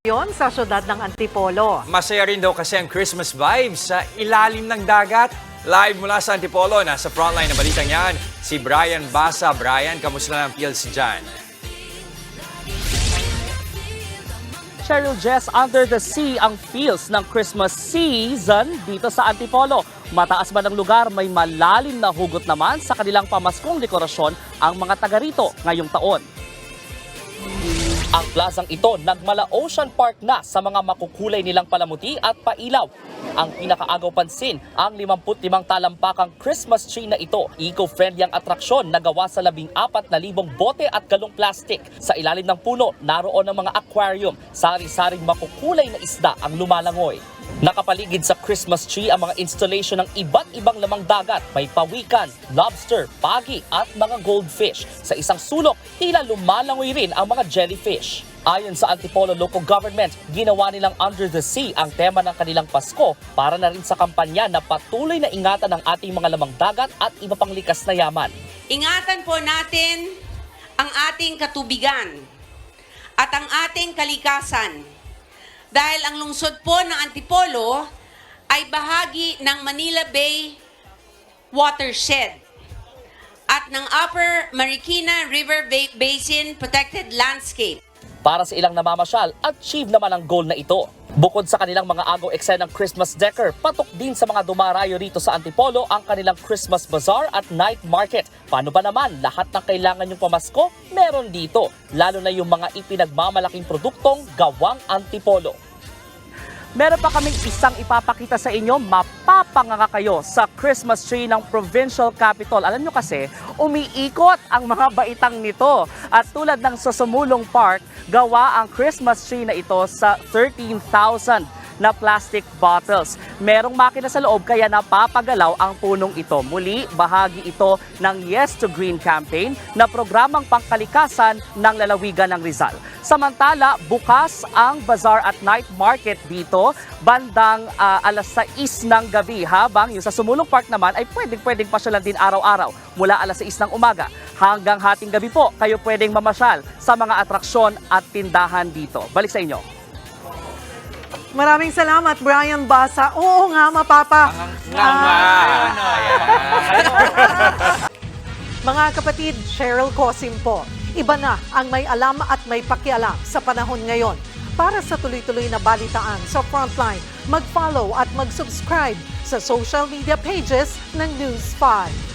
Yon sa syudad ng Antipolo. Masaya rin daw kasi ang Christmas vibes sa ilalim ng dagat. Live mula sa Antipolo, nasa frontline na balitang yan, si Brian Basa. Brian, kamusta na ang feels dyan? Cheryl Jess, under the sea ang feels ng Christmas season dito sa Antipolo. Mataas man ang lugar, may malalim na hugot naman sa kanilang pamaskong dekorasyon ang mga taga rito ngayong taon. Ang plazang ito nagmala Ocean Park na sa mga makukulay nilang palamuti at pailaw. Ang pinakaagaw pansin, ang 55 talampakang Christmas tree na ito. Eco-friendly ang atraksyon na gawa sa 14,000 bote at galong plastic. Sa ilalim ng puno, naroon ang mga aquarium. Sari-saring makukulay na isda ang lumalangoy. Nakapaligid sa Christmas tree ang mga installation ng iba't ibang lamang dagat. May pawikan, lobster, pagi at mga goldfish. Sa isang sulok, tila lumalangoy rin ang mga jellyfish. Ayon sa Antipolo Local Government, ginawa nilang Under the Sea ang tema ng kanilang Pasko para na rin sa kampanya na patuloy na ingatan ang ating mga lamang dagat at iba pang likas na yaman. Ingatan po natin ang ating katubigan at ang ating kalikasan. Dahil ang lungsod po ng Antipolo ay bahagi ng Manila Bay Watershed at ng Upper Marikina River Basin Protected Landscape. Para sa ilang namamasyal, achieve naman ang goal na ito. Bukod sa kanilang mga agaw eksenang Christmas decor, patok din sa mga dumarayo rito sa Antipolo ang kanilang Christmas Bazaar at Night Market. Paano ba naman lahat ng kailangan yung pamasko? Meron dito, lalo na yung mga ipinagmamalaking produktong gawang Antipolo. Meron pa kaming isang ipapakita sa inyo, mapapanganga kayo sa Christmas tree ng Provincial Capitol. Alam nyo kasi, umiikot ang mga baitang nito. At tulad ng sa Sumulong Park, gawa ang Christmas tree na ito sa 13,000 na plastic bottles. Merong makina sa loob kaya napapagalaw ang punong ito. Muli, bahagi ito ng Yes to Green campaign na programang pangkalikasan ng lalawigan ng Rizal. Samantala, bukas ang Bazaar at Night Market dito bandang alas 6 ng gabi, habang yung sa Sumulong Park naman ay pwedeng pasyalan din araw-araw mula alas 6 ng umaga. Hanggang hating gabi po, kayo pwedeng mamasyal sa mga atraksyon at tindahan dito. Balik sa inyo. Maraming salamat, Brian Basa. Oo nga, mapapa. Mga kapatid, Cheryl Cosim po. Iba na ang may alam at may pakialam sa panahon ngayon. Para sa tuloy-tuloy na balitaan sa Frontline, mag-follow at mag-subscribe sa social media pages ng News 5.